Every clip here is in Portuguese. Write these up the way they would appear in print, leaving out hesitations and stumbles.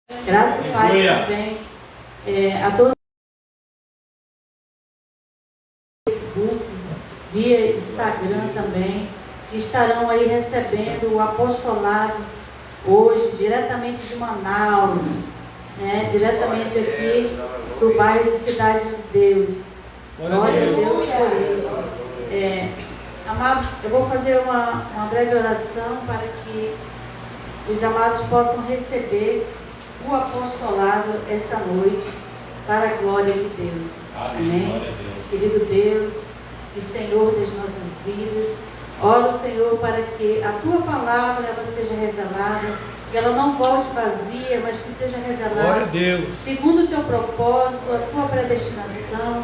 Graça e paz também a todos do Facebook, via Instagram também, que estarão aí recebendo o apostolado hoje, diretamente de Manaus, né? Diretamente aqui do bairro de Cidade de Deus. Glória a Deus por isso. Amados, eu vou fazer uma breve oração para que os amados possam receber o apostolado essa noite, para a glória de Deus. Amém? Querido Deus e Senhor das nossas vidas, oro, Senhor, para que a Tua palavra ela seja revelada, que ela não volte vazia, mas que seja revelada segundo o Teu propósito, a Tua predestinação,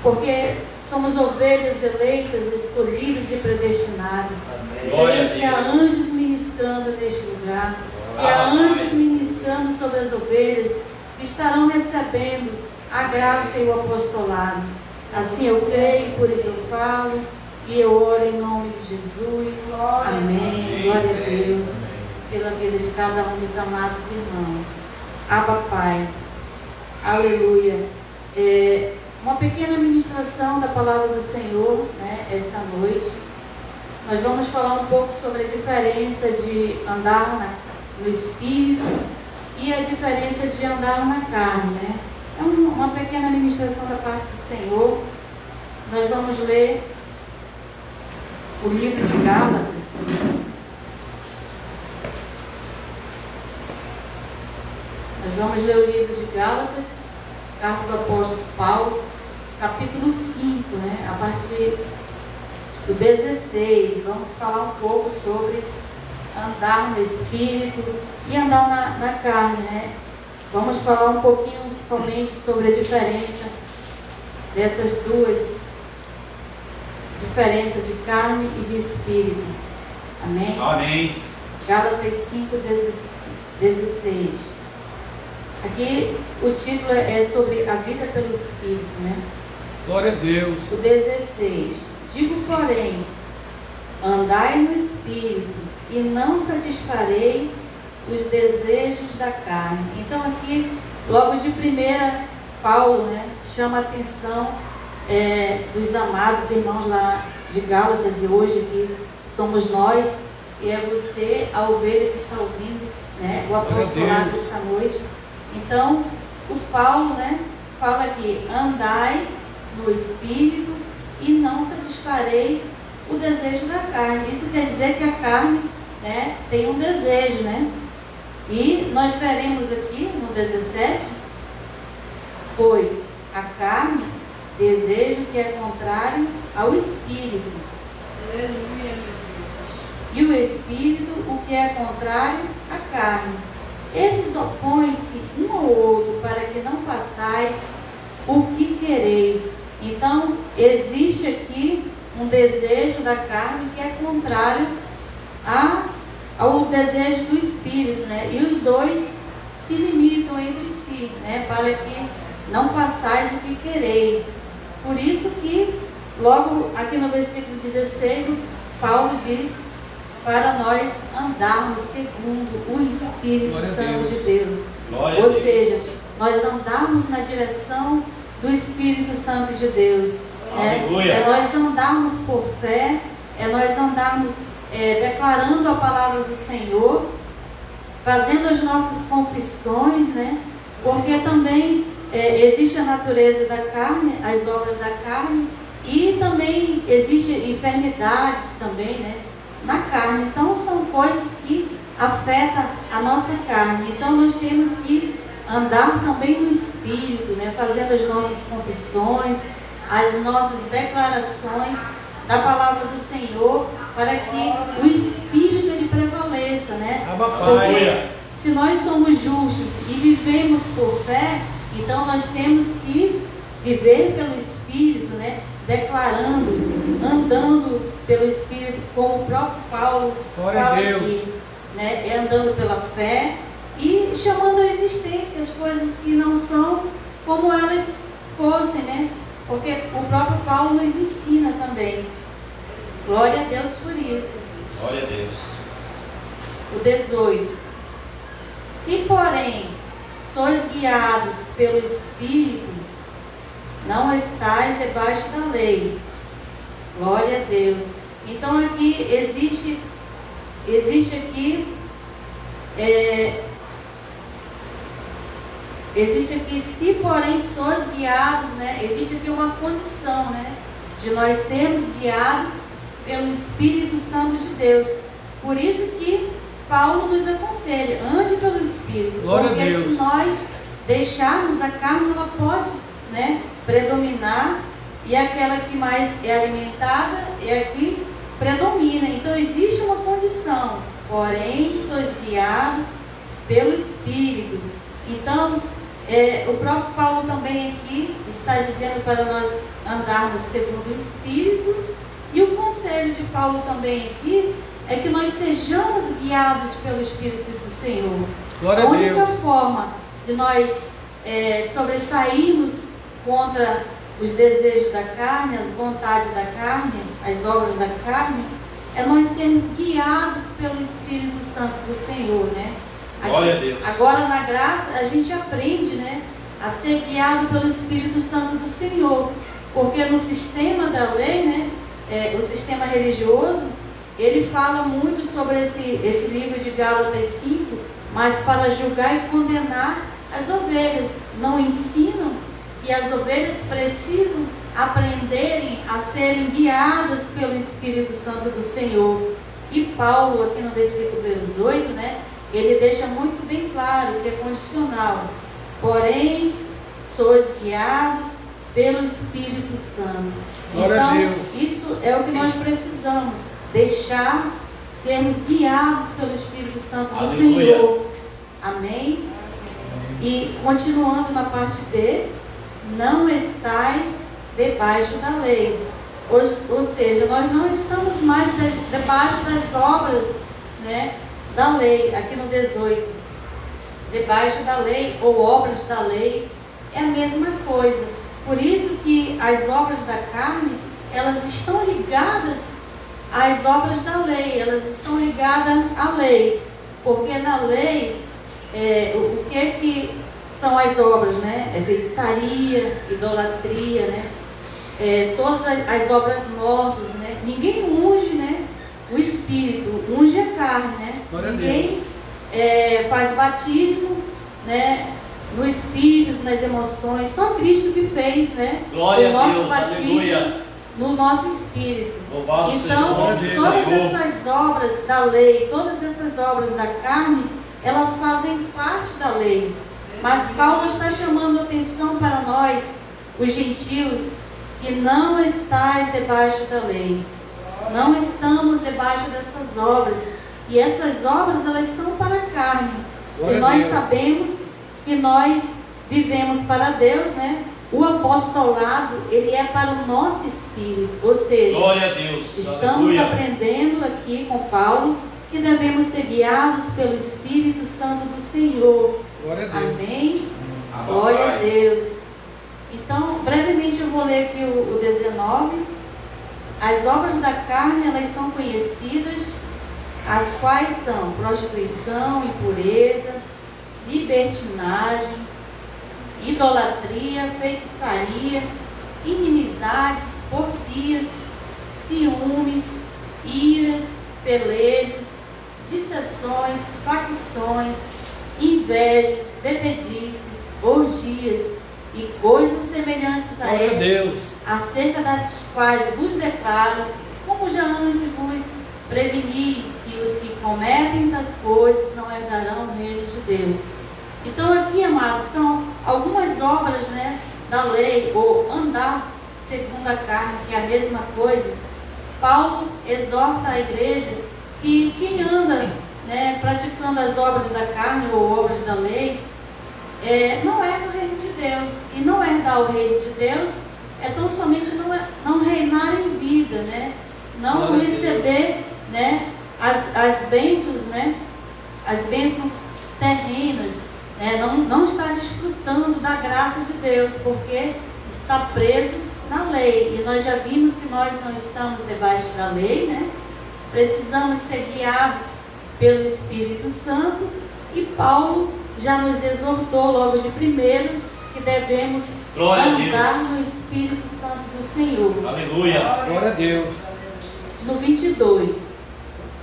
porque somos ovelhas eleitas, escolhidas e predestinadas. Creio que há anjos ministrando neste lugar, que há anjos ministrando sobre as ovelhas, que estarão recebendo a graça e o apostolado. Assim eu creio, por isso eu falo, e eu oro em nome de Jesus. Amém. Glória a Deus, pela vida de cada um dos amados irmãos. Abba Pai. Aleluia. Uma pequena ministração da palavra do Senhor, né, esta noite. Nós vamos falar um pouco sobre a diferença de andar no Espírito e a diferença de andar na carne, né? É uma pequena ministração da parte do Senhor. Nós vamos ler o livro de Gálatas. Nós vamos ler o livro de Gálatas, carta do apóstolo Paulo, capítulo 5, né? A partir do 16, vamos falar um pouco sobre andar no Espírito e andar na carne, né? Vamos falar um pouquinho somente sobre a diferença dessas duas diferenças de carne e de Espírito. Amém? Amém. Gálatas 5, 16. Aqui o título é sobre a vida pelo Espírito, né? Glória a Deus. O 16. Digo, porém, andai no Espírito e não satisfarei os desejos da carne. Então aqui, logo de primeira, Paulo, né, chama a atenção dos amados irmãos lá de Gálatas, e hoje aqui somos nós, e é você, a ovelha que está ouvindo, né, o apostolado esta noite. Então, o Paulo, né, fala aqui, andai no Espírito e não satisfareis o desejo da carne. Isso quer dizer que a carne, né, tem um desejo, né? E nós veremos aqui no 17, pois a carne deseja o que é contrário ao Espírito. Aleluia. E o Espírito o que é contrário à carne. Estes opõem-se um ao outro para que não façais o que quereis. Então, existe aqui um desejo da carne que é contrário ao desejo do Espírito, né? E os dois se limitam entre si, né? Para que não façais o que quereis. Por isso que, logo aqui no versículo 16, Paulo diz para nós andarmos segundo o Espírito Santo de Deus. Ou seja, nós andarmos na direção do Espírito Santo de Deus. É nós andarmos por fé, é nós andarmos declarando a palavra do Senhor, fazendo as nossas confissões, né? Porque também existe a natureza da carne, as obras da carne, e também existem enfermidades também, né, na carne. Então são coisas que afetam a nossa carne. Então nós temos que andar também no Espírito, né, fazendo as nossas confissões, as nossas declarações da palavra do Senhor, para que o Espírito ele prevaleça, né? Porque se nós somos justos e vivemos por fé, então nós temos que viver pelo Espírito, né? Declarando, andando pelo Espírito, como o próprio Paulo fala aqui, né? Andando pela fé e chamando à existência as coisas que não são como elas fossem, né? Porque o próprio Paulo nos ensina também. Glória a Deus por isso. Glória a Deus. O 18. Se, porém, guiados pelo Espírito, não estáis debaixo da lei. Glória a Deus. Então aqui existe aqui se porém sois guiados, né? Existe aqui uma condição, né? De nós sermos guiados pelo Espírito Santo de Deus. Por isso que Paulo nos aconselha, ande pelo Espírito. Glória porque a Deus. se nós deixarmos a carne, ela pode, né, predominar, e aquela que mais é alimentada é a que predomina. Então existe uma condição, porém sois guiados pelo Espírito. Então o próprio Paulo também aqui está dizendo para nós andarmos segundo o Espírito, e o conselho de Paulo também aqui é que nós sejamos guiados pelo Espírito do Senhor. Glória a a única Deus. forma de nós sobressairmos contra os desejos da carne, as vontades da carne, as obras da carne, é nós sermos guiados pelo Espírito Santo do Senhor, né? Glória a Deus. Agora na graça a gente aprende, né, a ser guiado pelo Espírito Santo do Senhor, porque no sistema da lei, né, o sistema religioso, ele fala muito sobre esse livro de Gálatas 5, mas para julgar e condenar as ovelhas. Não ensinam que as ovelhas precisam aprenderem a serem guiadas pelo Espírito Santo do Senhor. E Paulo, aqui no versículo 18, né, ele deixa muito bem claro que é condicional. Porém, sois guiados pelo Espírito Santo. Glória a Então, Deus. isso é o que nós precisamos, deixar sermos guiados pelo Espírito Santo do Aleluia. Senhor. Amém? E continuando na parte B, não estais debaixo da lei. Ou seja, nós não estamos mais debaixo das obras, né, da lei, aqui no 18. Debaixo da lei ou obras da lei é a mesma coisa. Por isso que as obras da carne, elas estão ligadas às obras da lei, elas estão ligadas à lei. Porque na lei, o que são as obras, né? É feitiçaria, idolatria, né? Todas as obras mortas, né? Ninguém unge, né, o Espírito, unge a carne, né? Glória a Ninguém faz batismo, né, no Espírito, nas emoções. Só Cristo que fez, né, Glória o a nosso Deus, batismo aleluia. no nosso Espírito. Louvado seja o Então, nome do todas Senhor. essas obras da lei, todas essas obras da carne, elas fazem parte da lei. Mas Paulo está chamando a atenção para nós, os gentios, que não estais debaixo da lei. Não estamos debaixo dessas obras. E essas obras, elas são para a carne. Glória E a nós Deus. sabemos que nós vivemos para Deus, né? O apostolado, ele é para o nosso espírito. Ou seja, Glória a Deus. estamos Aleluia. aprendendo aqui com Paulo que devemos ser guiados pelo Espírito Santo do Senhor. Glória a Deus. Amém? Amém. Glória a Deus. Então, brevemente eu vou ler aqui o 19. As obras da carne, elas são conhecidas, as quais são prostituição, impureza, libertinagem, idolatria, feitiçaria, inimizades, porfias, ciúmes, iras, pelejas, dissensões, facções, invejas, bebedices, orgias e coisas semelhantes a Glória a elas, Deus. acerca das quais vos declaro, como já antes vos preveni, que os que cometem tais coisas não herdarão o reino de Deus. Então aqui, amados, são algumas obras, né, da lei, ou andar segundo a carne, que é a mesma coisa. Paulo exorta a igreja que quem anda, né, praticando as obras da carne ou obras da lei, não é do reino de Deus. E não herdar o reino de Deus é tão somente não reinar em vida, né? Não Glória a receber, né, as bênçãos, né? As bênçãos terrenas, né? Não está desfrutando da graça de Deus, porque está preso na lei. E nós já vimos que nós não estamos debaixo da lei, né? Precisamos ser guiados pelo Espírito Santo. E Paulo já nos exortou logo de primeiro que devemos Glória a andar Deus. no Espírito Santo do Senhor. Aleluia. Glória a Deus. No 22,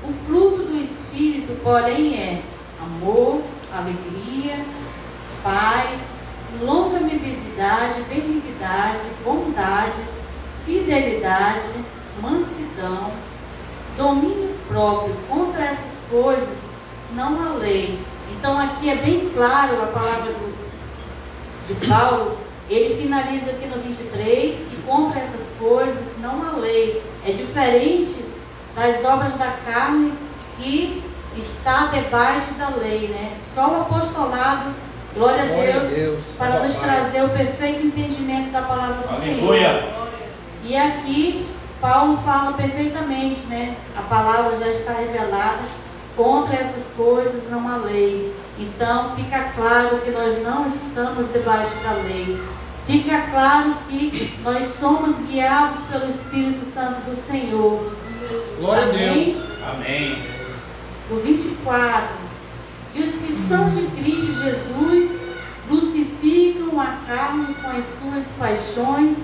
o fruto do Espírito, porém, é amor, alegria, paz, longanimidade, benignidade, bondade, fidelidade, mansidão, domínio próprio. Contra essas coisas não há lei. Então aqui é bem claro a palavra de Paulo. Ele finaliza aqui no 23, que contra essas coisas não há lei. É diferente das obras da carne que está debaixo da lei, né? Só o apostolado, glória a Deus, para nos trazer o perfeito entendimento da palavra do Aleluia. Senhor. E aqui Paulo fala perfeitamente, né? A palavra já está revelada. Contra essas coisas não há lei. Então fica claro que nós não estamos debaixo da lei. Fica claro que nós somos guiados pelo Espírito Santo do Senhor. Glória a Amém? Deus. Amém. O 24. E os que são de Cristo Jesus crucificam a carne com as suas paixões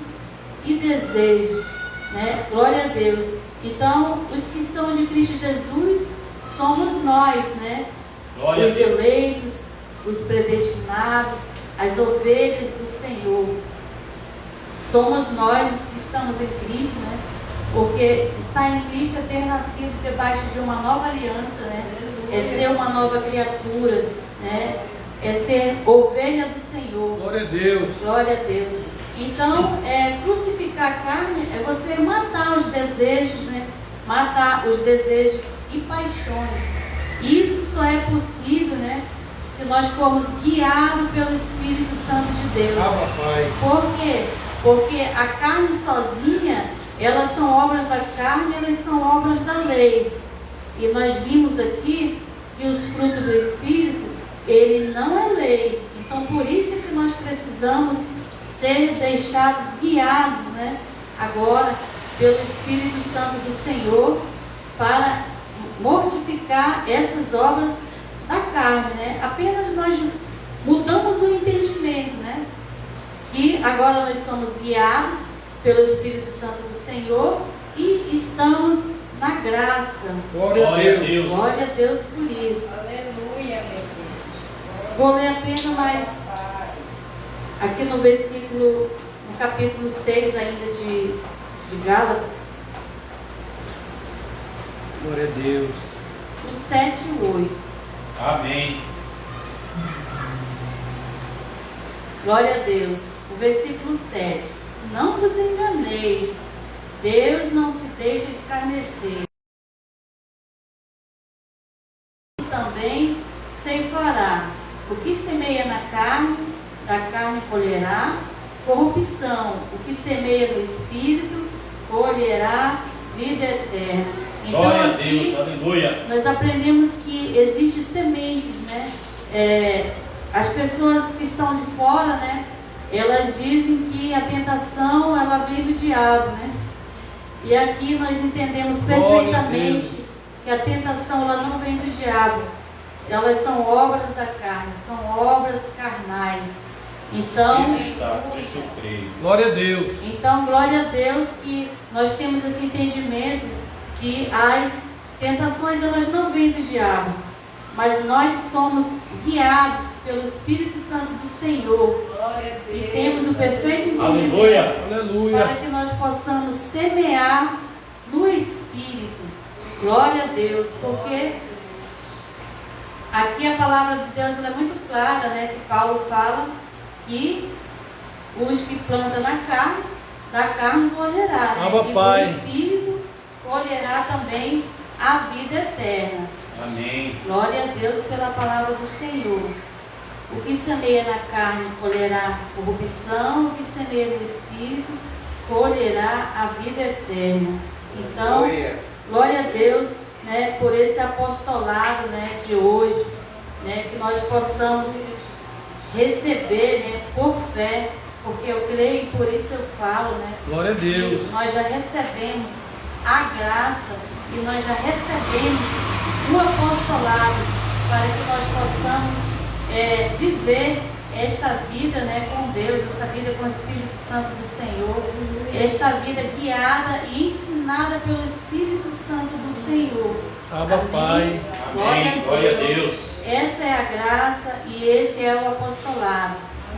e desejos, né? Glória a Deus. Então, os que são de Cristo Jesus somos nós, né? Glória a Os Deus. eleitos, os predestinados, as ovelhas do Senhor. Somos nós os que estamos em Cristo, né? Porque estar em Cristo é ter nascido debaixo de uma nova aliança, né? É ser uma nova criatura, né? É ser ovelha do Senhor. Glória a Deus. Glória a Deus. Então, crucificar a carne é você matar os desejos, né? Matar os desejos e paixões. Isso só é possível, né? Se nós formos guiados pelo Espírito Santo de Deus. Pai. Por quê? Porque a carne sozinha, elas são obras da carne, elas são obras da lei. E nós vimos aqui que os frutos do Espírito, ele não é lei. Então, por isso que nós precisamos ser deixados guiados, né? Agora, pelo Espírito Santo do Senhor, para mortificar essas obras da carne, né? Apenas nós mudamos o entendimento, né? Que agora nós somos guiados pelo Espírito Santo do Senhor e estamos na graça. Glória a Deus. Glória a Deus por isso. Aleluia, meu Deus. Vou ler apenas mais aqui no versículo, no capítulo 6 ainda de Gálatas, Glória a Deus. o 7 e o 8. Amém. Glória a Deus. O versículo 7. Não vos enganeis, Deus não se deixa escarnecer. Também ceifará. O que semeia na carne, da carne colherá corrupção. O que semeia no Espírito, colherá vida eterna. Então, Glória a aqui, Deus. Aleluia. nós aprendemos que existem sementes, né? As pessoas que estão de fora, né? Elas dizem que a tentação, ela vem do diabo, né? E aqui nós entendemos perfeitamente que a tentação, ela não vem do diabo. Elas são obras da carne, são obras carnais. Então, Está, por isso eu creio. Glória a Deus. então, glória a Deus que nós temos esse entendimento que as tentações, elas não vêm do diabo, mas nós somos guiados pelo Espírito Santo do Senhor Glória a Deus. e temos o perfeito entendimento Aleluia. Aleluia. para que nós possamos semear no Espírito. Glória a Deus, porque aqui a palavra de Deus ela é muito clara, né? Que Paulo fala que os que plantam na carne, da carne colherá, né? Abba, E Pai. do Espírito colherá também a vida eterna. Amém. Glória a Deus pela palavra do Senhor. O que semeia na carne colherá corrupção, o que semeia no Espírito colherá a vida eterna. Então, glória a Deus, né, por esse apostolado, né, de hoje, né, que nós possamos receber, né, por fé, porque eu creio e por isso eu falo, né, Glória a Deus. que nós já recebemos a graça e nós já recebemos o apostolado para que nós possamos viver esta vida, né, com Deus, essa vida com o Espírito Santo do Senhor, esta vida guiada e ensinada pelo Espírito Santo do Senhor. Abba, Pai. Amém. Glória a Deus. Essa é a graça e esse é o apostolado.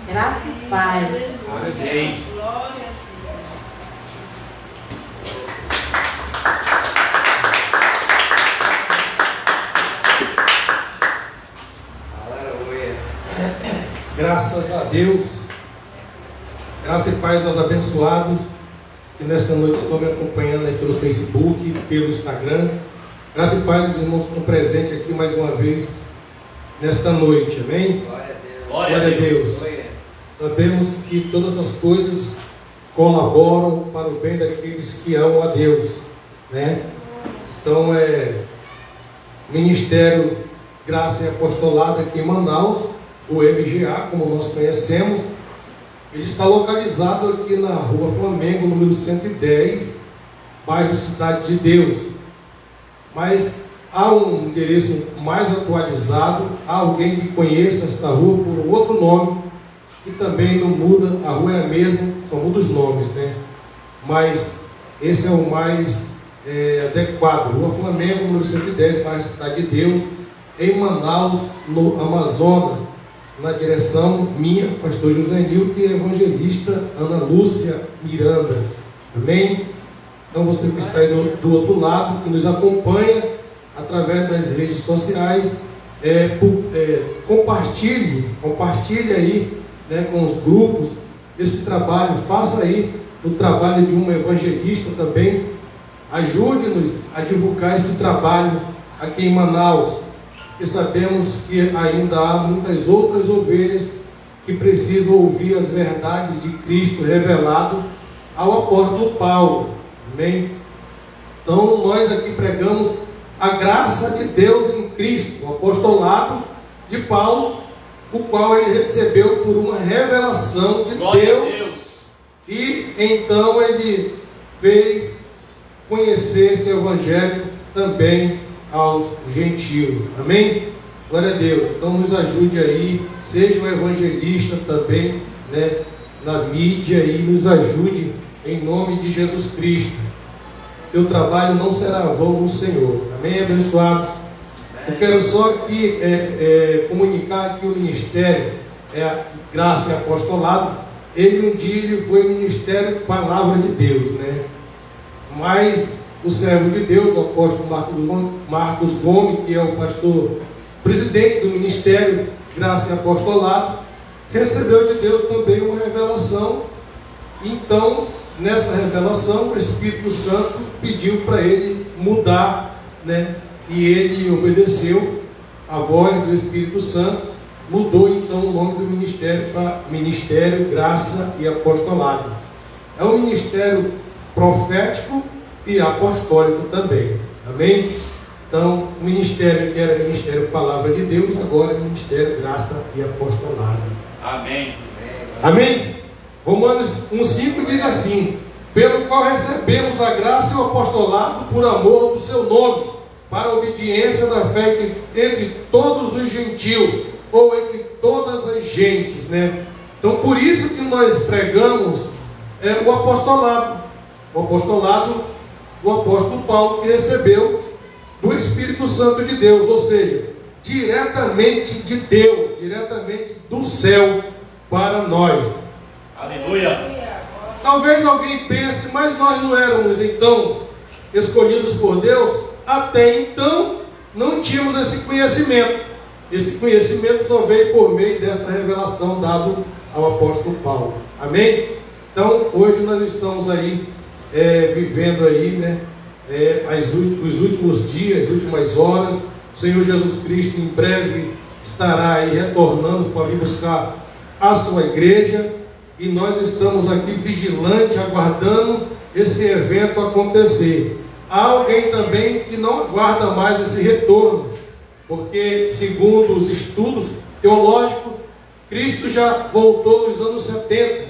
Graça e paz. Amém. Glória a Deus. Graças a Deus, graça e paz aos abençoados que nesta noite estão me acompanhando aí pelo Facebook, pelo Instagram. Graça e paz aos irmãos que estão presentes aqui mais uma vez nesta noite, amém? Glória a Deus. Sabemos que todas as coisas colaboram para o bem daqueles que amam a Deus, né? Então, Ministério Graça e Apostolado aqui em Manaus, o MGA, como nós conhecemos, ele está localizado aqui na Rua Flamengo, número 110, bairro Cidade de Deus. Mas há um endereço mais atualizado, há alguém que conheça esta rua por outro nome, que também não muda, a rua é a mesma, só muda os nomes, né? Mas esse é o mais adequado, Rua Flamengo, número 110, bairro Cidade de Deus, em Manaus, no Amazonas, na direção minha, pastor José Nilton, e evangelista Ana Lúcia Miranda. Amém? Então você que está aí do outro lado, que nos acompanha através das redes sociais, compartilhe aí, né, com os grupos esse trabalho, faça aí o trabalho de um evangelista também, ajude-nos a divulgar este trabalho aqui em Manaus, e sabemos que ainda há muitas outras ovelhas que precisam ouvir as verdades de Cristo revelado ao apóstolo Paulo, amém? Então nós aqui pregamos a graça de Deus em Cristo, o apostolado de Paulo, o qual ele recebeu por uma revelação de Deus, e então ele fez conhecer esse evangelho também aos gentios, amém? Glória a Deus. Então nos ajude aí, seja um evangelista também, né, na mídia, e nos ajude em nome de Jesus Cristo. Teu trabalho não será vão no Senhor, amém, abençoados? Eu quero só aqui comunicar que o ministério Graça e Apostolado, um dia ele foi Ministério Palavra de Deus, né? Mas o servo de Deus, o apóstolo Marcos Gomes, que é o pastor presidente do Ministério Graça e Apostolado, recebeu de Deus também uma revelação. Então, nesta revelação, o Espírito Santo pediu para ele mudar, né? E ele obedeceu a voz do Espírito Santo, mudou então o nome do ministério para Ministério Graça e Apostolado. É um ministério profético e apostólico também, amém? Então, o ministério que era Ministério Palavra de Deus, agora é Ministério Graça e Apostolado. Amém. Amém? Romanos 1,5 diz assim: pelo qual recebemos a graça e o apostolado por amor do seu nome, para a obediência da fé entre todos os gentios, ou entre todas as gentes, né? Então, por isso que nós pregamos o apostolado do apóstolo Paulo, que recebeu do Espírito Santo de Deus, ou seja, diretamente de Deus, diretamente do céu para nós. Aleluia. Talvez alguém pense, mas nós não éramos então escolhidos por Deus? Até então não tínhamos esse conhecimento. Esse conhecimento só veio por meio desta revelação dada ao apóstolo Paulo. Amém? Então hoje nós estamos aí vivendo aí, né, os últimos dias, as últimas horas. O Senhor Jesus Cristo em breve estará aí retornando para vir buscar a sua igreja, e nós estamos aqui vigilantes, aguardando esse evento acontecer. Há alguém também que não aguarda mais esse retorno, porque segundo os estudos teológicos, Cristo já voltou nos anos 70,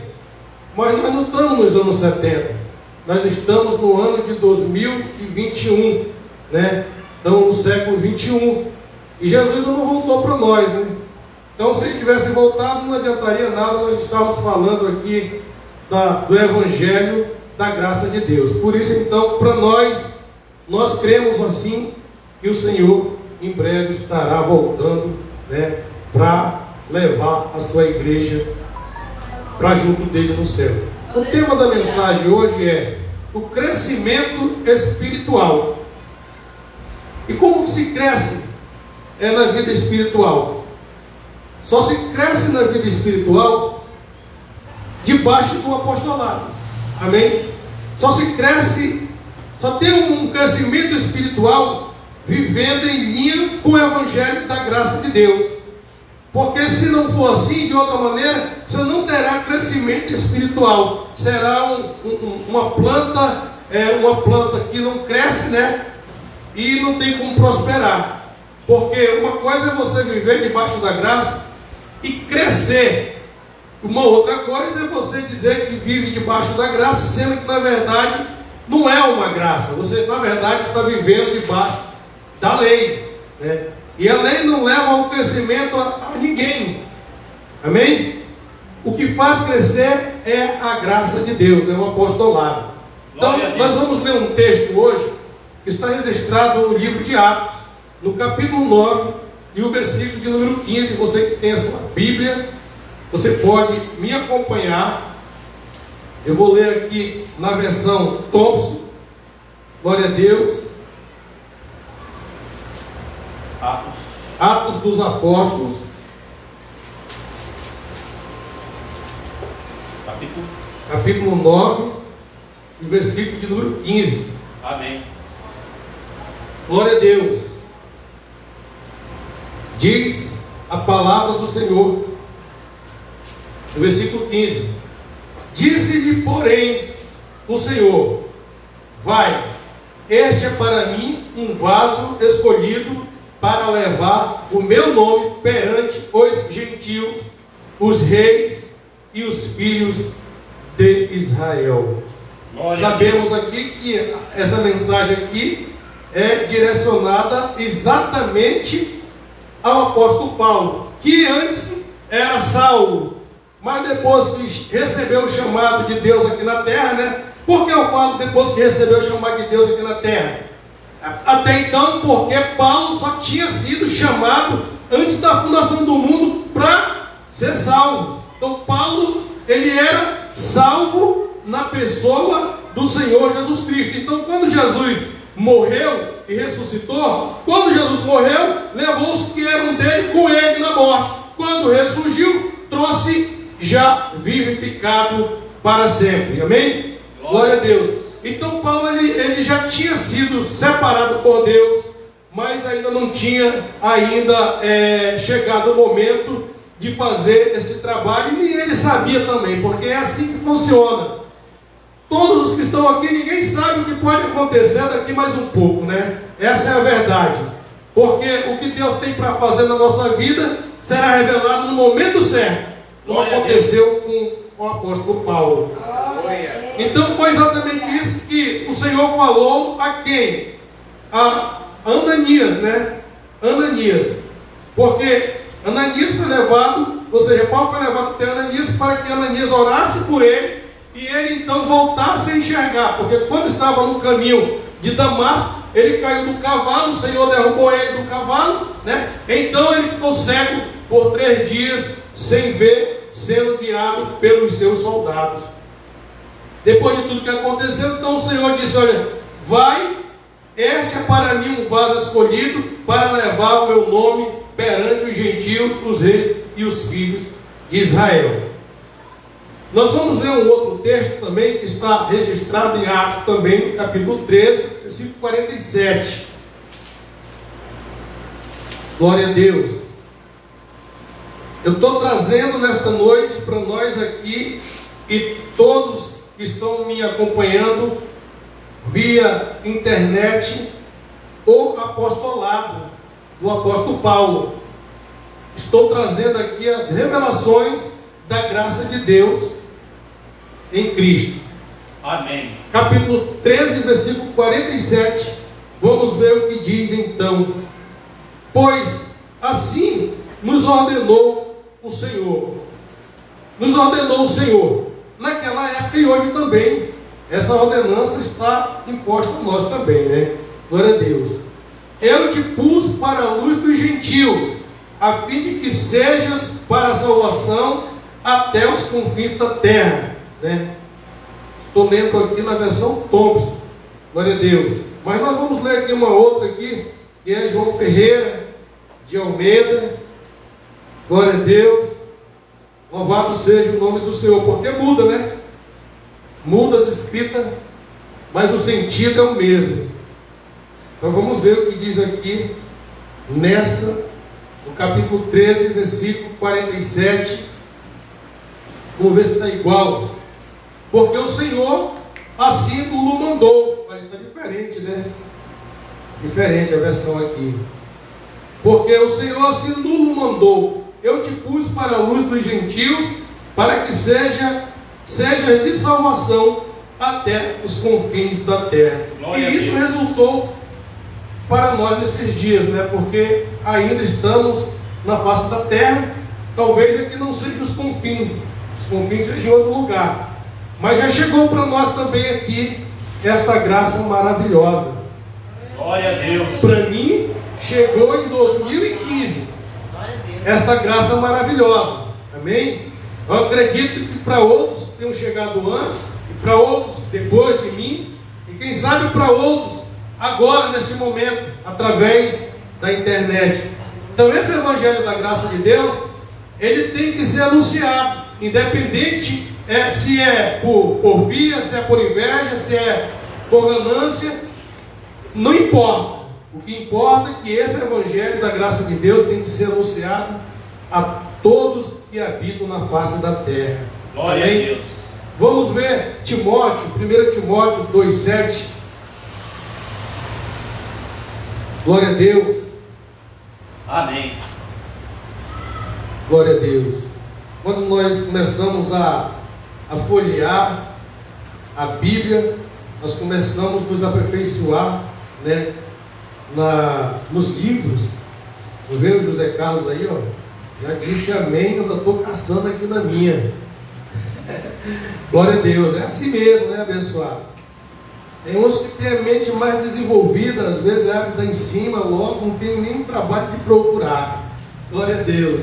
mas nós não estamos nos anos 70, nós estamos no ano de 2021, né? Estamos no século 21, e Jesus ainda não voltou para nós, né? Então, se ele tivesse voltado, não adiantaria nada, nós estávamos falando aqui do Evangelho da graça de Deus. Por isso, então, para nós cremos assim, que o Senhor em breve estará voltando, né, para levar a sua igreja para junto dele no céu. O tema da mensagem hoje é o crescimento espiritual. E como que se cresce na vida espiritual? Só se cresce na vida espiritual debaixo do apostolado. Amém? Só se cresce, só tem um crescimento espiritual vivendo em linha com o Evangelho da graça de Deus. Porque se não for assim, de outra maneira, você não terá crescimento espiritual. Será uma planta que não cresce, né? E não tem como prosperar. Porque uma coisa é você viver debaixo da graça e crescer. Uma outra coisa é você dizer que vive debaixo da graça, sendo que na verdade não é uma graça. Você na verdade está vivendo debaixo da lei, né? E a lei não leva ao crescimento a ninguém. Amém? O que faz crescer é a graça de Deus, é o apostolado. Então nós vamos ler um texto hoje que está registrado no livro de Atos, no capítulo 9 e o versículo de número 15. Você que tem a sua Bíblia, você pode me acompanhar. Eu vou ler aqui na versão Thompson. Glória a Deus. Atos dos Apóstolos, capítulo 9, e versículo de número 15. Amém. Glória a Deus. Diz a palavra do Senhor, no versículo 15: disse-lhe, porém, o Senhor: vai, este é para mim um vaso escolhido para levar o meu nome perante os gentios, os reis e os filhos de Israel. Sabemos aqui que essa mensagem aqui é direcionada exatamente ao apóstolo Paulo, que antes era Saulo, mas depois que recebeu o chamado de Deus aqui na terra, né? Por que eu falo depois que recebeu o chamado de Deus aqui na terra? Até então, porque Paulo só tinha sido chamado antes da fundação do mundo para ser salvo. Então Paulo, ele era salvo na pessoa do Senhor Jesus Cristo. Então quando Jesus morreu e ressuscitou, quando Jesus morreu, levou os que eram dele com ele na morte. Quando ressurgiu, trouxe já vivificado para sempre. Amém? Glória a Deus. Então Paulo ele já tinha sido separado por Deus, mas ainda não tinha chegado o momento de fazer esse trabalho, e nem ele sabia também, porque é assim que funciona. Todos os que estão aqui, ninguém sabe o que pode acontecer daqui mais um pouco, né? Essa é a verdade. Porque o que Deus tem para fazer na nossa vida será revelado no momento certo, como aconteceu com o apóstolo Paulo. Então foi exatamente isso que o Senhor falou a quem? A Ananias, né? Ananias. Porque Ananias foi levado, ou seja, Paulo foi levado até Ananias para que Ananias orasse por ele e ele então voltasse a enxergar. Porque quando estava no caminho de Damasco, ele caiu do cavalo, o Senhor derrubou ele do cavalo, né? Então ele ficou cego por 3 dias sem ver, sendo guiado pelos seus soldados. Depois de tudo que aconteceu, então o Senhor disse: olha, vai, este é para mim um vaso escolhido para levar o meu nome perante os gentios, os reis e os filhos de Israel. Nós vamos ver um outro texto também que está registrado em Atos também, no capítulo 13, versículo 47. Glória a Deus. Eu estou trazendo nesta noite para nós aqui, e todos que estão me acompanhando via internet, o apostolado do apóstolo Paulo. Estou trazendo aqui as revelações da graça de Deus em Cristo. Amém. Capítulo 13, versículo 47. Vamos ver o que diz então. Pois assim nos ordenou o Senhor. Nos ordenou o Senhor. Naquela época e hoje também, essa ordenança está imposta a nós também, né? Glória a Deus. Eu te pus para a luz dos gentios, a fim de que sejas para a salvação até os confins da terra, né? Estou lendo aqui na versão Thompson, glória a Deus. Mas nós vamos ler aqui uma outra aqui, que é João Ferreira de Almeida, glória a Deus. Louvado seja o nome do Senhor, porque muda, né? Muda as escritas, mas o sentido é o mesmo. Então vamos ver o que diz aqui, no capítulo 13, versículo 47. Vamos ver se está igual. Porque o Senhor assim o mandou. Mas está diferente, né? Diferente a versão aqui. Porque o Senhor assim o mandou. Eu te pus para a luz dos gentios, para que seja de salvação até os confins da terra. Glória e isso a Deus. resultou para nós nesses dias, né? Porque ainda estamos na face da terra. Talvez aqui não sejam os confins sejam em outro lugar, mas já chegou para nós também aqui esta graça maravilhosa. Glória a Deus. Para mim chegou em 2015 esta graça maravilhosa, amém? Eu acredito que para outros tenham chegado antes, e para outros depois de mim, e quem sabe para outros agora, neste momento, através da internet. Então esse evangelho da graça de Deus, ele tem que ser anunciado, independente se é por porfia, se é por inveja, se é por ganância, não importa. O que importa é que esse evangelho da graça de Deus tem que ser anunciado a todos que habitam na face da terra. Glória amém? a Deus. Vamos ver Timóteo, 1 Timóteo 2,7. Glória a Deus. Amém. Glória a Deus. Quando nós começamos a folhear a Bíblia, nós começamos a nos aperfeiçoar, né, nos livros. Não vê o José Carlos aí, ó? Já disse amém, eu ainda estou caçando aqui na minha. Glória a Deus, é assim mesmo, né, abençoado? Tem uns que têm a mente mais desenvolvida, às vezes abre lá em cima logo, não tem nenhum trabalho de procurar. Glória a Deus.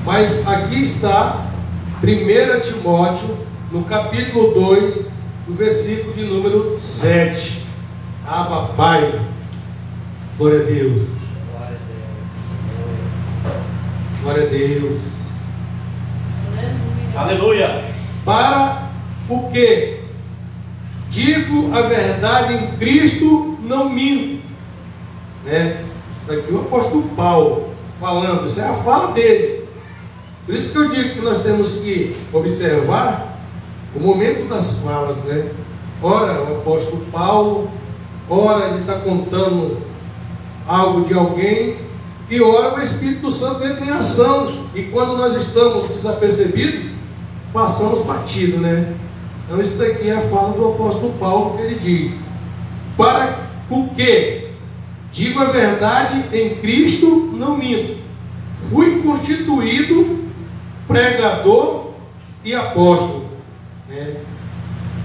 Mas aqui está 1 Timóteo, no capítulo 2, no versículo de número 7. Abba, Pai. Glória a Deus. Glória a Deus. Aleluia. Para o que? Digo a verdade em Cristo, não minto. Né? Isso daqui é o apóstolo Paulo falando, isso é a fala dele. Por isso que eu digo que nós temos que observar o momento das falas, né? Ora, o apóstolo Paulo, ora ele está contando algo de alguém, e ora o Espírito Santo entra em ação, e quando nós estamos desapercebidos, passamos batido, né? Então isso daqui é a fala do apóstolo Paulo, que ele diz: para o que? Digo a verdade em Cristo, não minto. Fui constituído pregador e apóstolo, né?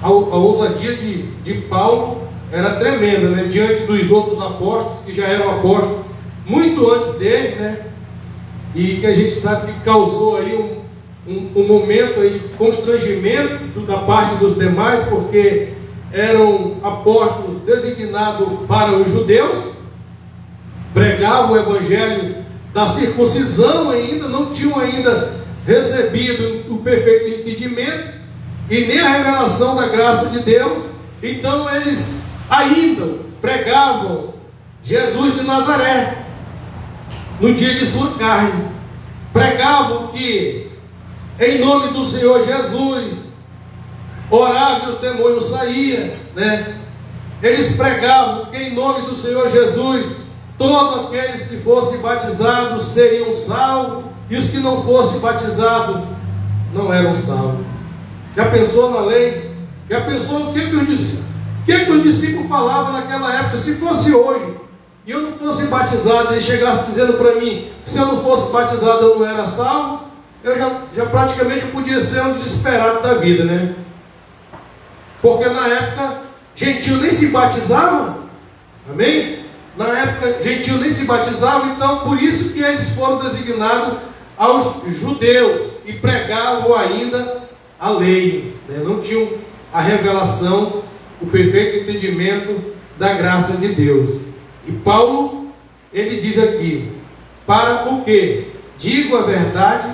A ousadia de Paulo era tremenda, né? Diante dos outros apóstolos, que já eram apóstolos muito antes dele, né? E que a gente sabe que causou aí um momento aí de constrangimento da parte dos demais, porque eram apóstolos designados para os judeus, pregavam o evangelho da circuncisão ainda, não tinham ainda recebido o perfeito entendimento e nem a revelação da graça de Deus. Então eles ainda pregavam Jesus de Nazaré no dia de sua carne, pregavam que em nome do Senhor Jesus orava e os demônios saíam, né? Eles pregavam que em nome do Senhor Jesus todos aqueles que fossem batizados seriam salvos, e os que não fossem batizados não eram salvos. Já pensou na lei? Já pensou o que os discípulos falavam naquela época? Se fosse hoje e eu não fosse batizado e chegasse dizendo para mim: se eu não fosse batizado eu não era salvo, eu já praticamente podia ser um desesperado da vida, né? Porque na época, gentil nem se batizava, amém? Na época, gentil nem se batizava, então por isso que eles foram designados aos judeus e pregavam ainda a lei, né? Não tinham a revelação, o perfeito entendimento da graça de Deus. E Paulo, ele diz aqui, para o que? Digo a verdade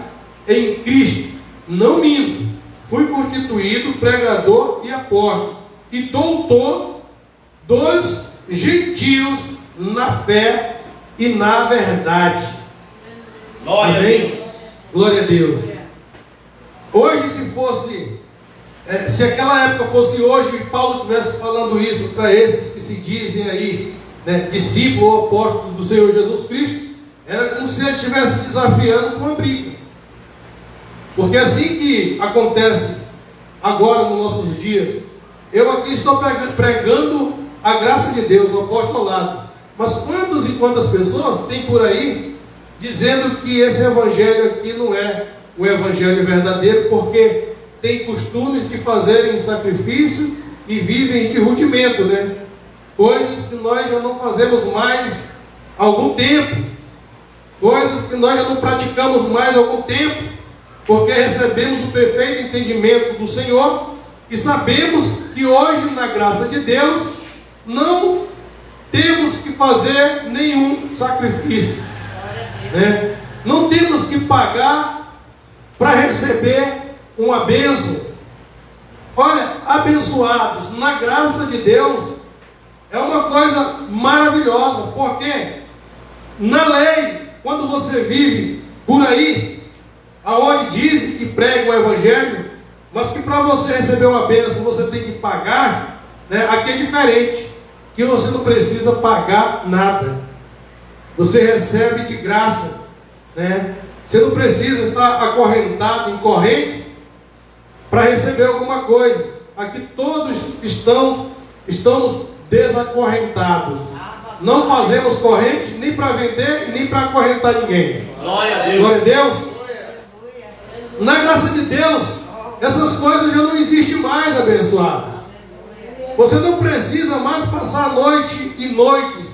em Cristo, não minto, fui constituído pregador e apóstolo, e doutor dos gentios na fé e na verdade. Glória Amém? a Deus. Glória a Deus. Hoje, se aquela época fosse hoje e Paulo estivesse falando isso para esses que se dizem aí, né, discípulo ou apóstolo do Senhor Jesus Cristo, era como se ele estivesse desafiando uma briga. Porque assim que acontece agora nos nossos dias, eu aqui estou pregando a graça de Deus, o apostolado, mas quantas e quantas pessoas tem por aí dizendo que esse evangelho aqui não é o evangelho verdadeiro, porque tem costumes de fazerem sacrifício e vivem de rudimento, né? Coisas que nós já não fazemos mais há algum tempo, coisas que nós já não praticamos mais há algum tempo, porque recebemos o perfeito entendimento do Senhor e sabemos que hoje, na graça de Deus, não temos que fazer nenhum sacrifício, né? Não temos que pagar para receber uma bênção. Olha, abençoados na graça de Deus é uma coisa maravilhosa, porque na lei, quando você vive por aí, aonde dizem que prega o evangelho, mas que para você receber uma bênção você tem que pagar, né? Aqui é diferente, que você não precisa pagar nada, você recebe de graça, né? Você não precisa estar acorrentado em correntes para receber alguma coisa. Aqui todos estamos desacorrentados. Não fazemos corrente nem para vender e nem para acorrentar ninguém. Glória a Deus. Glória a Deus. Na graça de Deus, essas coisas já não existem mais, abençoados. Você não precisa mais passar noite e noites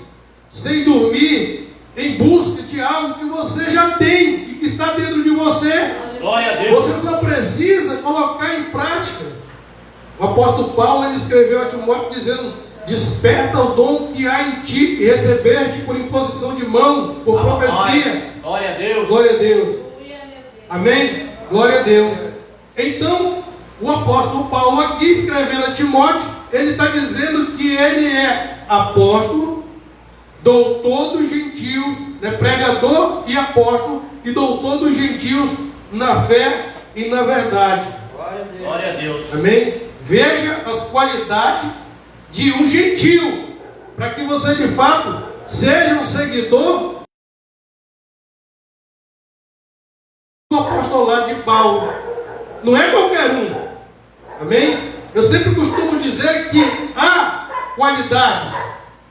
sem dormir em busca de algo que você já tem e que está dentro de você. Glória a Deus. Você só precisa colocar em prática. O apóstolo Paulo, ele escreveu a Timóteo dizendo: desperta o dom que há em ti e recebeste por imposição de mão, por profecia. Glória a Deus. Glória a Deus. Amém? Glória a Deus. Então, o apóstolo Paulo aqui escrevendo a Timóteo, ele está dizendo que ele é apóstolo, doutor dos gentios, né, pregador e apóstolo, e doutor dos gentios na fé e na verdade. Glória a Deus. Amém? Veja as qualidades de um gentil, para que você de fato seja um seguidor do apostolado de Paulo. Não é qualquer um. Amém? Eu sempre costumo dizer que há qualidades.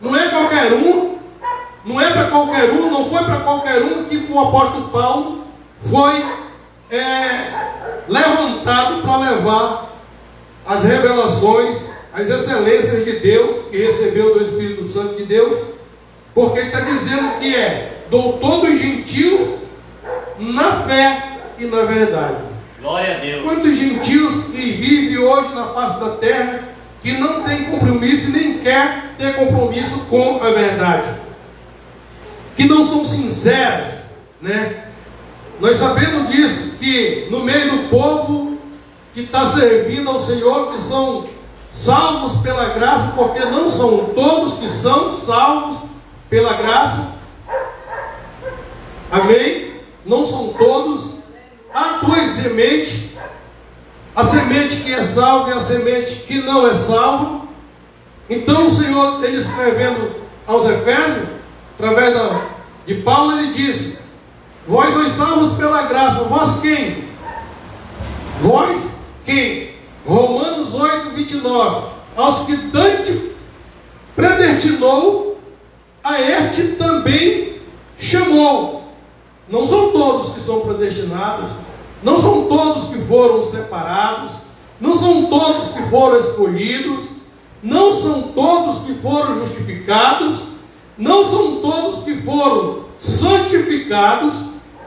Não é qualquer um. Não é para qualquer um, não foi para qualquer um que o apóstolo Paulo foi levantado para levar as revelações, as excelências de Deus, que recebeu do Espírito Santo de Deus, porque ele está dizendo que é doutor dos gentios na fé e na verdade. Glória a Deus. Quantos gentios que vivem hoje na face da terra que não tem compromisso e nem quer ter compromisso com a verdade, que não são sinceras, né? Nós sabemos disso, que no meio do povo que está servindo ao Senhor, que são salvos pela graça, porque não são todos que são salvos pela graça, amém? Não são todos. Há duas sementes, a semente que é salva e a semente que não é salva. Então o Senhor, ele escrevendo aos Efésios, através de Paulo, ele disse: vós sois salvos pela graça. Vós quem? Vós quem? Romanos 8, 29. Aos que Dante predestinou, a este também chamou. Não são todos que são predestinados, não são todos que foram separados, não são todos que foram escolhidos, não são todos que foram justificados, não são todos que foram santificados,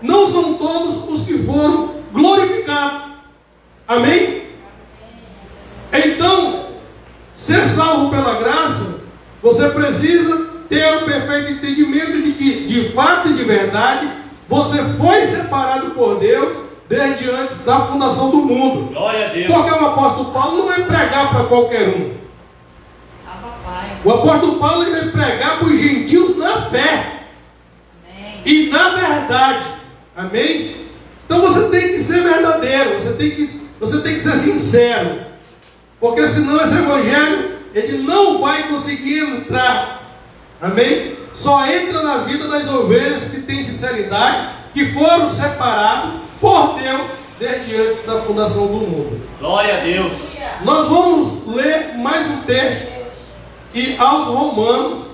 não são todos os que foram glorificados. Amém? Então, ser salvo pela graça, você precisa ter o perfeito entendimento de que, de fato e de verdade, você foi separado por Deus desde antes da fundação do mundo. Glória a Deus. Porque o apóstolo Paulo não vai pregar para qualquer um. O apóstolo Paulo ele vai pregar para os gentios na fé. Amém. E na verdade. Amém? Então você tem que ser verdadeiro, você tem que ser sincero. Porque senão esse evangelho, ele não vai conseguir entrar. Amém? Só entra na vida das ovelhas que têm sinceridade, que foram separados por Deus desde antes da fundação do mundo. Glória a Deus. Nós vamos ler mais um texto. E aos Romanos,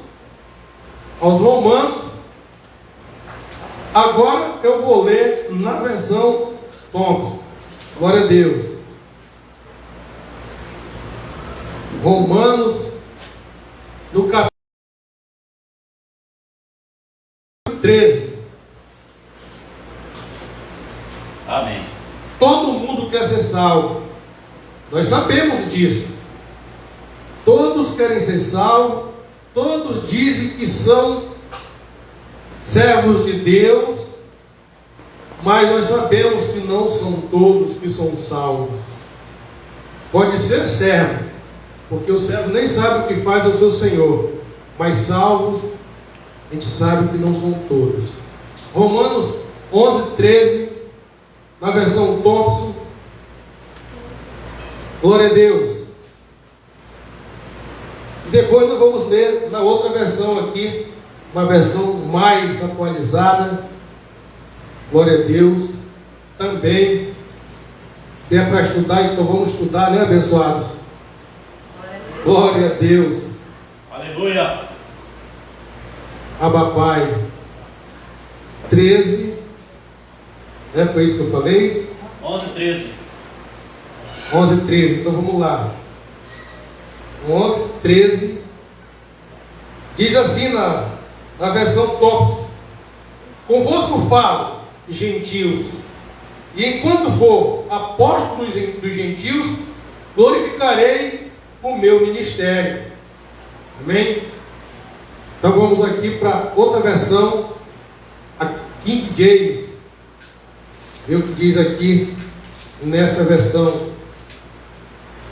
agora eu vou ler na versão Thompson. Glória a Deus. Romanos, no capítulo 13. Amém. Todo mundo quer ser salvo. Nós sabemos disso. Todos querem ser salvos. Todos dizem que são servos de Deus. Mas nós sabemos que não são todos que são salvos. Pode ser servo, porque o servo nem sabe o que faz ao seu Senhor. Mas salvos, a gente sabe que não são todos. Romanos 11, 13, na versão Thompson. Glória a Deus. E depois nós vamos ler na outra versão aqui, uma versão mais atualizada. Glória a Deus. Também, se é para estudar, então vamos estudar, né, abençoados? Glória a Deus. Aleluia. Abba Pai. 13. Foi isso que eu falei? 11, 13. 11, 13. Então vamos lá. 11, 13. Diz assim na versão Thompson: convosco falo, gentios, e enquanto for apóstolo dos gentios, glorificarei o meu ministério. Amém? Então vamos aqui para outra versão, a King James. Vê o que diz aqui nesta versão.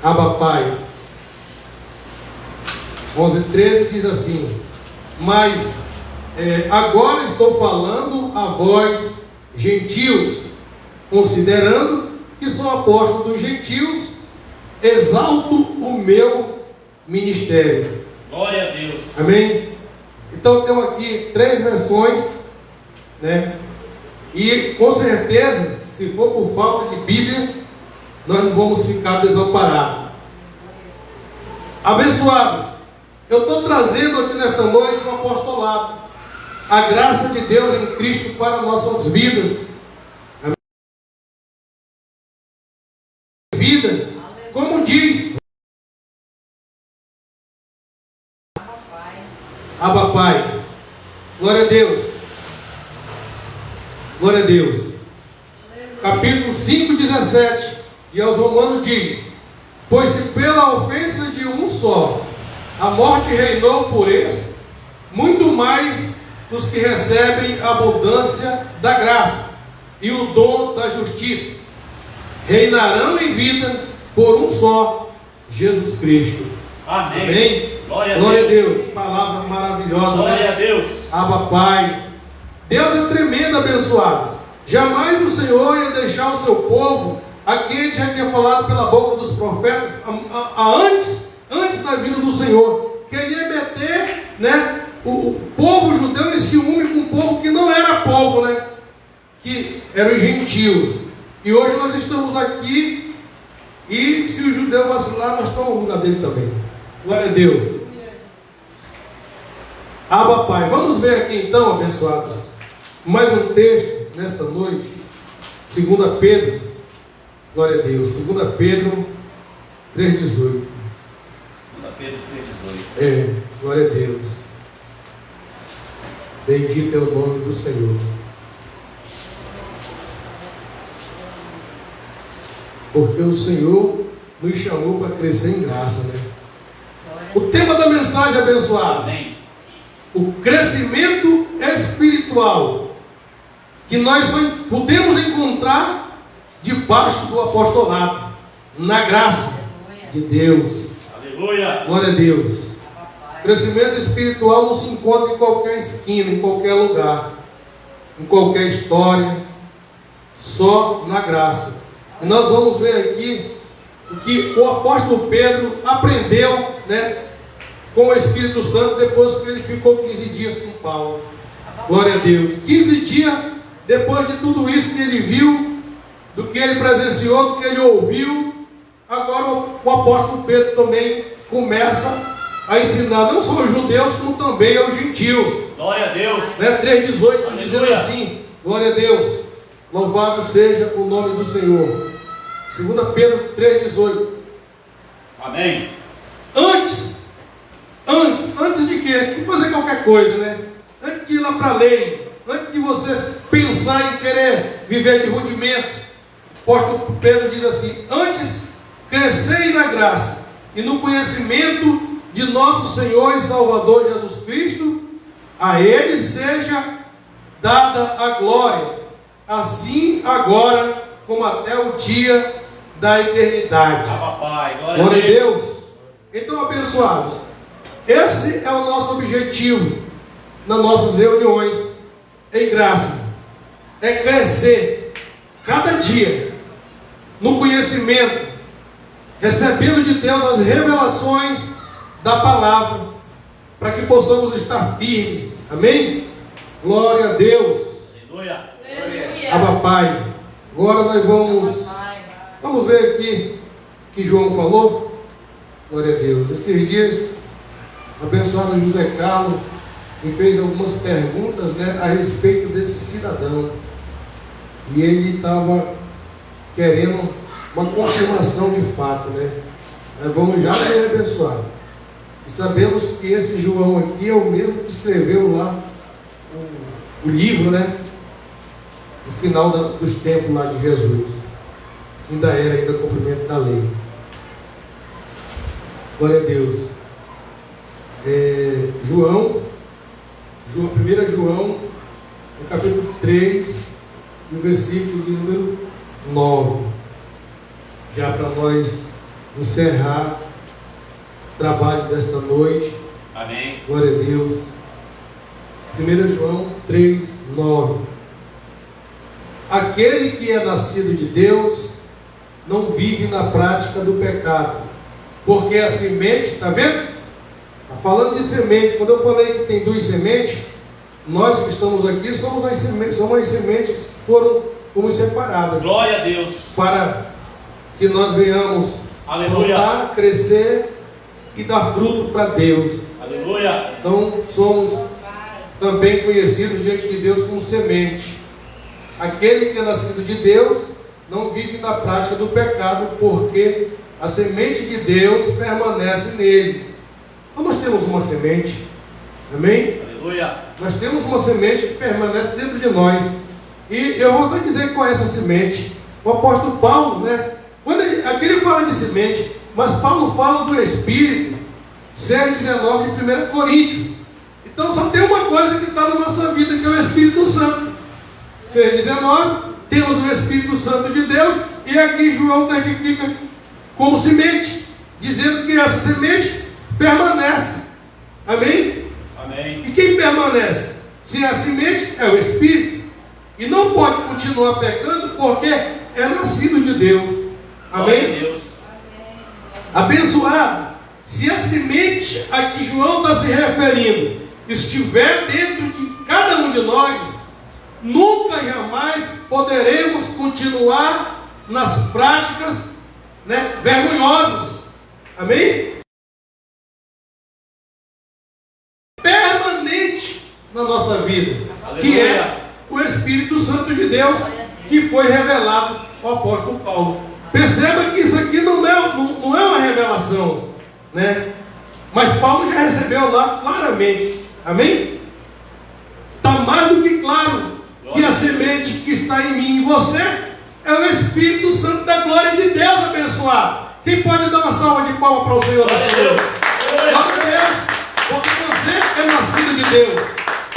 Abba Pai. 11:13 diz assim: mas agora estou falando a vós, gentios, considerando que sou apóstolo dos gentios, exalto o meu ministério. Glória a Deus. Amém? Então temos aqui 3 versões, né? E com certeza, se for por falta de Bíblia, nós não vamos ficar desamparados. Abençoados, eu estou trazendo aqui nesta noite um apostolado, a graça de Deus em Cristo para nossas vidas. A vida, como diz Abba Pai. Glória a Deus. Glória a Deus. Capítulo 5, 17 de aos Romanos diz: pois se pela ofensa de um só a morte reinou por esse, muito mais os que recebem a abundância da graça e o dom da justiça reinarão em vida por um só, Jesus Cristo. Amém. Amém? Glória a Deus. Palavra maravilhosa. Glória a Deus. Abba Pai. Deus é tremendo, abençoados. Jamais o Senhor ia deixar o seu povo, aqui a gente já tinha falado pela boca dos profetas, antes da vinda do Senhor, que ele ia meter, né, o povo judeu em ciúme com um povo que não era povo, né, que eram os gentios. E hoje nós estamos aqui, e se o judeu vacilar, nós estamos no lugar dele também. Glória a Deus. Abba Pai. Vamos ver aqui então, abençoados, mais um texto nesta noite, 2 Pedro, glória a Deus, 2 Pedro 3,18. 2 Pedro 3,18. Glória a Deus. Bendito é o nome do Senhor. Porque o Senhor nos chamou para crescer em graça, né? O tema da mensagem abençoada: Amém. o crescimento espiritual que nós só podemos encontrar debaixo do apostolado, na graça de Deus. Aleluia. Glória a Deus. Crescimento espiritual não se encontra em qualquer esquina, em qualquer lugar, em qualquer história, só na graça. E nós vamos ver aqui o que o apóstolo Pedro aprendeu, né, com o Espírito Santo depois que ele ficou 15 dias com Paulo. Glória a Deus. 15 dias depois de tudo isso que ele viu, do que ele presenciou, do que ele ouviu, agora o apóstolo Pedro também começa a ensinar não só aos judeus, como também aos gentios. Glória a Deus. 3,18 dizendo assim: glória a Deus, louvado seja o nome do Senhor. 2 Pedro 3,18. Amém. Antes de quê? De fazer qualquer coisa, né? Antes de ir lá para a lei, antes de você pensar em querer viver de rudimentos, o apóstolo Pedro diz assim: antes crescei na graça e no conhecimento de nosso Senhor e Salvador Jesus Cristo, a Ele seja dada a glória, assim agora como até o dia da eternidade. Papai, Glória a Deus. Então, abençoados, esse é o nosso objetivo nas nossas reuniões em graça, é crescer cada dia no conhecimento, recebendo de Deus as revelações da palavra, para que possamos estar firmes. Amém? Glória a Deus. Aleluia. Abba Pai. Agora nós vamos ver aqui o que João falou. Glória a Deus. Esses dias, o abençoado José Carlos me fez algumas perguntas, né, a respeito desse cidadão. E ele estava querendo uma confirmação de fato, né? Nós vamos já ver, abençoado. E sabemos que esse João aqui é o mesmo que escreveu lá o livro, né? No final dos tempos lá de Jesus. Ainda era cumprimento da lei. Glória a Deus. 1 João, no capítulo 3, no versículo de número 9. Já para nós encerrar o trabalho desta noite. Amém. Glória a Deus. 1 João 3, 9. Aquele que é nascido de Deus não vive na prática do pecado, porque a semente, está vendo? Está falando de semente. Quando eu falei que tem 2 sementes, nós que estamos aqui somos as sementes que fomos separadas. Glória a Deus. Para que nós venhamos plantar, crescer e dar fruto para Deus. Aleluia. Então somos também conhecidos diante de Deus como semente. Aquele que é nascido de Deus não vive na prática do pecado, porque a semente de Deus permanece nele. Então nós temos uma semente, amém? Aleluia. Nós temos uma semente que permanece dentro de nós. E eu vou até dizer qual é essa semente. O apóstolo Paulo, né? Aqui ele fala de semente, mas Paulo fala do Espírito, 6,19 de 1 Coríntios. Então só tem uma coisa que está na nossa vida, que é o Espírito Santo. 6,19, temos o Espírito Santo de Deus, e aqui João testifica como semente, dizendo que essa semente permanece. Amém? Amém. E quem permanece? Se é a semente, é o Espírito. E não pode continuar pecando, porque é nascido de Deus. Amém? Glória a Deus. Abençoado, se a semente a que João está se referindo estiver dentro de cada um de nós, nunca jamais poderemos continuar nas práticas, né, vergonhosas. Amém? Permanente na nossa vida. Aleluia. Que é o Espírito Santo de Deus que foi revelado ao apóstolo Paulo. Perceba que isso aqui não é uma revelação, né? Mas Paulo já recebeu lá claramente. Amém? Está mais do que claro que a semente que está em mim e você é o Espírito Santo da glória de Deus abençoado. Quem pode dar uma salva de palmas para o Senhor das Glórias? Glória a Deus, porque você é nascido de Deus.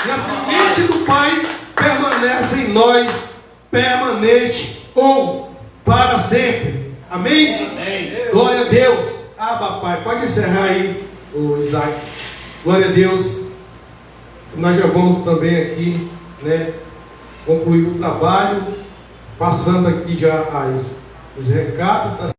E a semente do Pai permanece em nós, permanente ou para sempre. Amém? Amém. Glória a Deus. Ah, Pai, pode encerrar aí, o Isaac. Glória a Deus. Nós já vamos também aqui, né, concluir o trabalho, passando aqui já os recados da